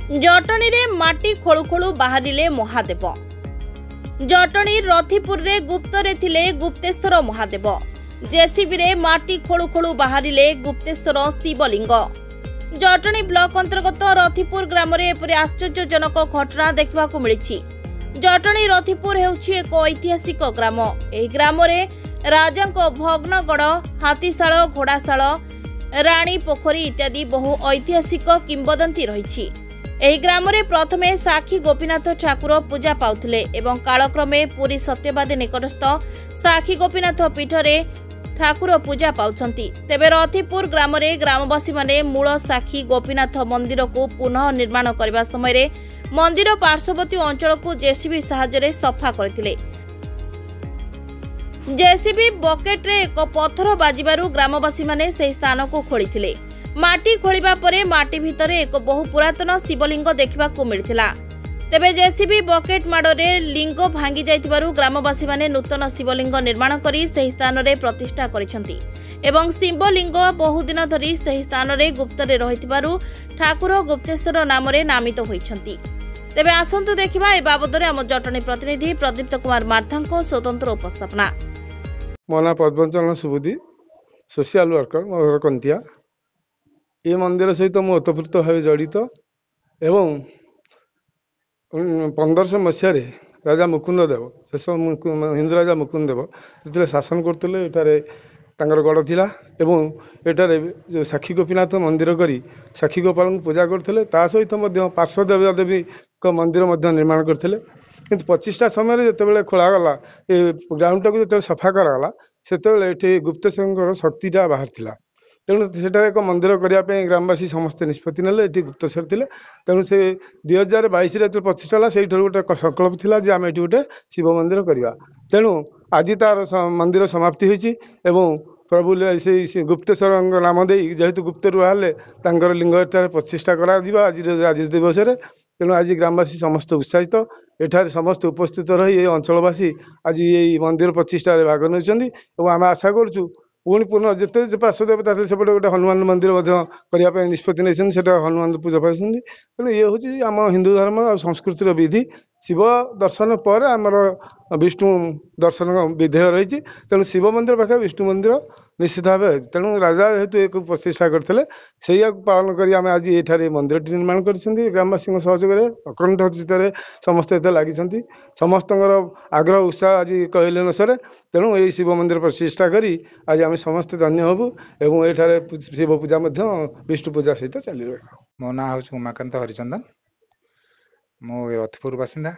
जटणी रे माटी खोलु खोलु बाहरिले महादेव। जटणी रथिपुर रे गुप्तरे थिले गुप्तेश्वर महादेव। जेसीबी रे माटी खोलु खोलु बाहरिले गुप्तेश्वर शिवलिंग। जटणी ब्लॉक अंतर्गत रथिपुर ग्राम रे एपरि आश्चर्यजनक घटना देखिबाकू मिलिछि। जटणी रथिपुर हेउछि एक ऐतिहासिक ग्राम। एही ग्राम रे राजांको भग्नगढ़, हाथीशाल, घोड़ाशाल, राणी पोखरी इत्यादि बहु ऐतिहासिक किंबदंती रहिछि। एही ग्राम रे प्रथमे साक्षी गोपीनाथ ठाकुर पूजा पाउथिले एवं कालक्रमे पुरी सत्यवादी निकटस्थ साक्षी गोपीनाथ पीठ रे ठाकुर पूजा पाउछंती। तेबे रथिपुर ग्राम रे ग्रामवासी माने मूल साक्षी गोपीनाथ मंदिर को पुनः निर्माण करबा समय रे मंदिर पार्श्ववर्ती अंचल को जेसीबी सहायता सफा करथिले। जेसीबी बकेट रे एक पत्थर बाजिबारु ग्रामवासी माने सेही स्थान को खोलिथिले। माटी खोलिबा परे माटी भितरे एक बहु पुरातन शिवलिंग देखिबाकू मिलिथिला। तेबे जेसीबी बकेट माडरे लिंग भांगी जाइथिबारु ग्रामवासी माने नूतन शिवलिंग निर्माण करी सेही स्थान रे प्रतिष्ठा करिसंती एवं शिवलिंग बहुदिन धरी सेही स्थान रे गुप्तरे रहिथिबारु ठाकुर गुप्तेश्वर नाम रे नामित होइछंती। तेबे आसंतु देखिबा ए बाबदरे हम जटणी प्रतिनिधि प्रदीप्त कुमार मार्थांको स्वतंत्र उपस्थापना। मोना पद्मचरण सुबुद्धि सोशल वर्कर मोर कंतिया ये मंदिर सहित मु ओतप्रोत भाव जड़ित एवं 1500 मसीह राजा मुकुंद देव शेष हिंदू राजा मुकुंद देव जो शासन करते गढ़ थिला एवं एटारे जो साक्षी गोपीनाथ मंदिर करी साक्षी गोपाल पूजा करते सहित पार्श्व देवी देवी मंदिर निर्माण करते किंतु 25टा समय जिते खोलागला ये ग्राउंड टाक जो सफा कराला से गुप्तेश्वर शक्तिटा बाहर थिला। तेणु सेठार एक मंदिर करने ग्रामवासी समस्ते निष्पत्ति नेले गुप्तेश्वर थे। तेणु से 2022 जो प्रतिष्ठा है से गोटे संकल्प था जे आम ये गोटे शिव मंदिर करवा। तेणु आज तार मंदिर समाप्ति होती प्रभु से गुप्तेश्वर नाम दे जेहेतु गुप्त बाहर लिंग प्रतिष्ठा कर आज दिवस। तेणु आज ग्रामवासी समस्त उत्साहित एठार समस्त उपस्थित रही अंचलवासी आज ये मंदिर प्रतिष्ठा भाग नहीं आम आशा करूँ पुणी पुनः जिते पार्श्वदेवता सेपटे गोटे हनुमान मंदिर करने निष्पत्ति नहीं हनुमान पूजा पाई। तेणु ये हूँ आम हिंदू धर्म और संस्कृतिर विधि शिव दर्शन पर आमर विष्णु दर्शन विधेय रही। तेणु शिव मंदिर पाखे विष्णु मंदिर निश्चित भाव। तेणु राजा जेहेतु एक प्रतिष्ठा करते से पालन कर आम आज ये मंदिर निर्माण कर ग्रामवासी सहयोग अकंठ चित्त समस्ते लगी समस्त आग्रह उत्साह आज कहले अनुसार। तेणु ये शिव मंदिर प्रतिष्ठा करी आज आम समस्ते धन्य हबू एवं ये शिव पूजा विष्णु पूजा सहित चली रहा। मो ना हूँ उमाकांत हरिचंदन मो रथपुर बासिंदा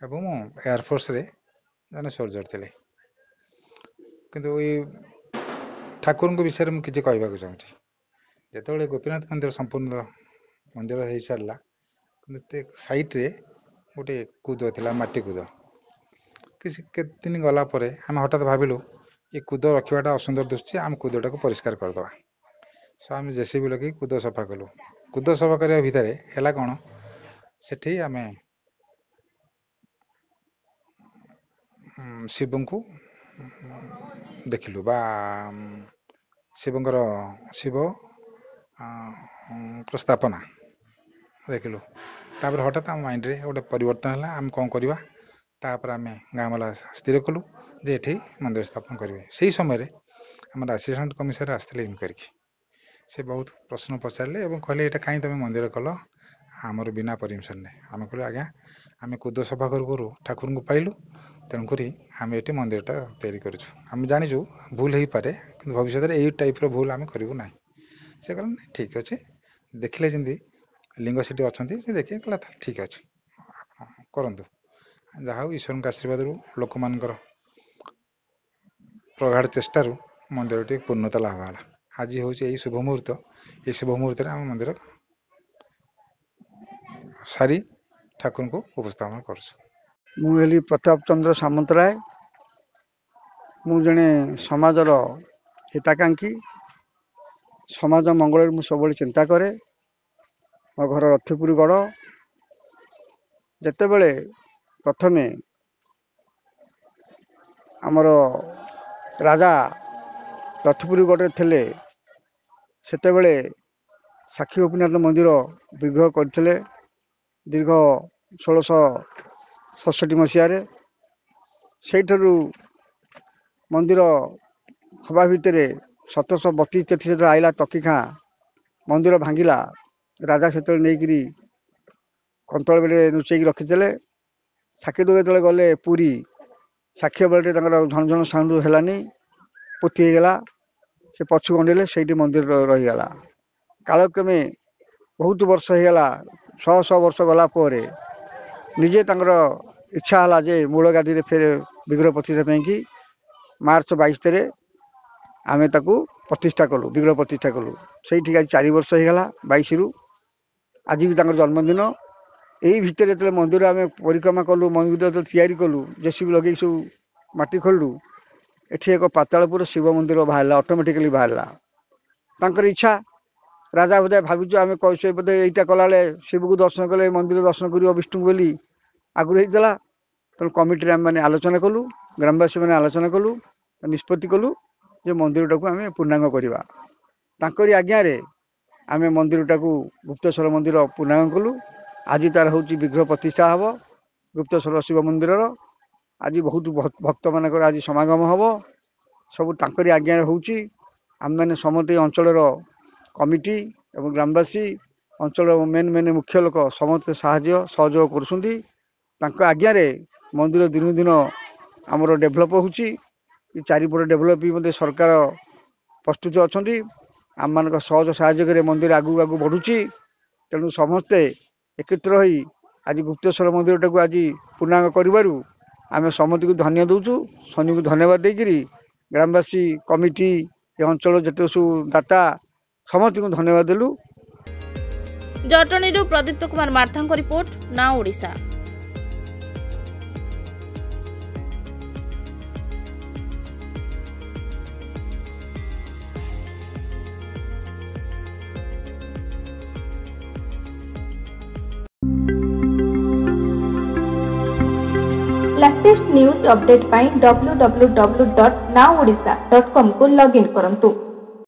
एवं एयरफोर्स रे जन सोल्जर थे। किंतु ये ठाकुर विषय में किसी कहवाक चाहूँगी जिते गोपीनाथ मंदिर संपूर्ण मंदिर हो सारा साइट रे गोटे कूद था माटी कूद किसी दिन गलापर आम हठात भाविलु ये कूद रखाटा असुंदर दुष्टि आम कूदटा को परिष्कार करदे। सो आम जेसीबी लगे कूद सफा कलु। कूद सफा करने भितर है कौन सेठी आम शिव को देखिलु बा शिवंकर शिव स्थापना देखिलु। तापर हठात आम माइंड रे गोटे परिवर्तन है आम कौन करवा तापर आम गाँ वाला स्थिर कलु जे ये मंदिर स्थापन करेंगे। से समय आम असिस्टेंट कमिश्नर आसते इनक्वारी से बहुत प्रश्न पचारे और कहले ये कहीं तुम मंदिर कल आमर बिना परमिशन ने आम कहलु आज्ञा आम कूद सफा करूँ ठाकुर को पाइलु तेणुक आम ये मंदिरटा तैयारी करूँ जाचु भूल हो पारे कि भविष्य में यही टाइप भूल आम करूँ ना। से कहला ठीक अच्छे देखिले जमी लिंग से अच्छा से देखिए कहला ठीक अच्छे करूँ जहाँ ईश्वर का आशीर्वाद लोक मान प्रगाढ़ चेष्टार मंदिर टी पूर्णता लाभ है। आज हूँ यही शुभ मुहूर्त ये शुभ मुहूर्त आम मंदिर सारी ठाकुर को उपस्थापन करुँ। मुझे प्रताप चंद्र सामंतराय मु जने समाजर हिताकांक्षी समाज मंगल मु सब चिंता करे। मो घर रथिपुर गढ़ जितेबले प्रथमे आमर राजा रथपुरी गढ़ थे सेतेबले साक्षी गोपीनाथ मंदिर विग्रह करते ଦୀର୍ଘ 1667 ମସିହାରେ। ସେଇଠାରୁ ମନ୍ଦିର ହବା ଭିତରେ 1732-33 ଯେତେବେଳେ ଆଇଲା ତକିଖାଁ ମନ୍ଦିର ଭାଙ୍ଗିଲା। ରାଜା ସେତେବେଳେ ନେଇକିରି କନ୍ତଳ ବେଲେ ଲୁଚେଇକି ରଖିଥିଲେ। ସାକ୍ଷୀ ଯେତେବେଳେ ଗଲେ ପୁରୀ, ସାକ୍ଷ୍ୟ ବେଳଟେ ତାଙ୍କର ଝଣଝଣ ସାଉଣ୍ଡ ହେଲାନି, ପୋତି ହେଇଗଲା। ସେ ପଛକୁ ଅନେଇଲେ, ସେଇଠି ମନ୍ଦିର ରହିଗଲା। କାଳକ୍ରମେ ବହୁତ ବର୍ଷ ହେଇଗଲା, 100 ବର୍ଷ ଗଲା ପରେ ନିଜେ ତାଙ୍କର ଇଚ୍ଛା ହେଲା ଯେ ମୂଳ ଗାଦିରେ ଫେରେ ବିଗ୍ରହ ପ୍ରତିଷ୍ଠା ପାଇଁକି ମାର୍ଚ୍ଚ 22 ଆମେ ତାକୁ ପ୍ରତିଷ୍ଠା କଲୁ, ବିଗ୍ରହ ପ୍ରତିଷ୍ଠା କଲୁ। ସେଇଠି ଆଜି 4 ବର୍ଷ ହେଇଗଲା 22ରୁ। ଆଜି ବି ତାଙ୍କର ଜନ୍ମଦିନ। ଏଇ ଭିତରେ ଯେତେବେଳେ ମନ୍ଦିର ଆମେ ପରିକ୍ରମା କଲୁ, ମନ୍ଦିର ଯେତେବେଳେ ତିଆରି କଲୁ, ଜେସିବି ଲଗେଇ ସବୁ ମାଟି ଖୋଳିଲୁ, ଏଠି ଏକ ପାତାଳପୁର ଶିବ ମନ୍ଦିର ବାହାରିଲା, ଅଟୋମେଟିକାଲି ବାହାରିଲା। ତାଙ୍କର ଇଚ୍ଛା, ରାଜା ବୋଧେ ଭାବିଛୁ ଆମେ ସେ ବୋଧେ ଏଇଟା କଲାବେଳେ ଶିବକୁ ଦର୍ଶନ କଲେ ମନ୍ଦିର ଦର୍ଶନ କରିବ ବିଷ୍ଣୁଙ୍କୁ ବୋଲି ଆଗରୁ ହେଇଥିଲା। ତେଣୁ କମିଟିରେ ଆମେ ଆଲୋଚନା କଲୁ, ଗ୍ରାମବାସୀ ମାନେ ଆଲୋଚନା କଲୁ, ନିଷ୍ପତ୍ତି କଲୁ ଯେ ମନ୍ଦିରଟାକୁ ଆମେ ପୂର୍ଣ୍ଣାଙ୍ଗ କରିବା। ତାଙ୍କରି ଆଜ୍ଞାରେ ଆମେ ମନ୍ଦିରଟାକୁ ଗୁପ୍ତେଶ୍ୱର ମନ୍ଦିର ପୂର୍ଣ୍ଣାଙ୍ଗ କଲୁ। ଆଜି ତାର ହେଉଛି ବିଗ୍ରହ ପ୍ରତିଷ୍ଠା ହେବ ଗୁପ୍ତେଶ୍ୱର ଶିବ ମନ୍ଦିରର। ଆଜି ବହୁତ ଭକ୍ତମାନଙ୍କର ଆଜି ସମାଗମ ହେବ। ସବୁ ତାଙ୍କରି ଆଜ୍ଞାରେ ହେଉଛି। ଆମେମାନେ ସମସ୍ତେ ଅଞ୍ଚଳର କମିଟି ଏବଂ ଗ୍ରାମବାସୀ, ଅଞ୍ଚଳର ମେନ୍ ମୁଖ୍ୟ ଲୋକ ସମସ୍ତେ ସାହାଯ୍ୟ ସହଯୋଗ କରୁଛନ୍ତି। ତାଙ୍କ ଆଜ୍ଞାରେ ମନ୍ଦିର ଦିନକୁ ଦିନ ଆମର ଡେଭଲପ୍ ହେଉଛି। ଏ ଚାରିପଟ ଡେଭଲପ୍ ବି ମଧ୍ୟ ସରକାର ପ୍ରସ୍ତୁତ ଅଛନ୍ତି। ଆମମାନଙ୍କ ସହଜ ସାହାଯ୍ୟରେ ମନ୍ଦିର ଆଗକୁ ବଢ଼ୁଛି। ତେଣୁ ସମସ୍ତେ ଏକତ୍ର ହୋଇ ଆଜି ଗୁପ୍ତେଶ୍ୱର ମନ୍ଦିରଟାକୁ ଆଜି ପୂର୍ଣ୍ଣାଙ୍ଗ କରିବାରୁ ଆମେ ସମସ୍ତଙ୍କୁ ଧନ୍ୟ ଦେଉଛୁ। ଶନିଙ୍କୁ ଧନ୍ୟବାଦ ଦେଇକରି ଗ୍ରାମବାସୀ, କମିଟି, ଏ ଅଞ୍ଚଳ ଯେତେ ସବୁ ଦାତା ସମସ୍ତଙ୍କୁ ଧନ୍ୟବାଦ ଦେଲୁ। ଜଟଣୀରୁ ପ୍ରଦୀପ୍ତ କୁମାର ମାର୍ଥାଙ୍କ ରିପୋର୍ଟ, ନାଉ ଓଡ଼ିଶା। लेटेस्ट न्यूज अपडेट पाई www.nowodisha.com को लॉगिन करंतु।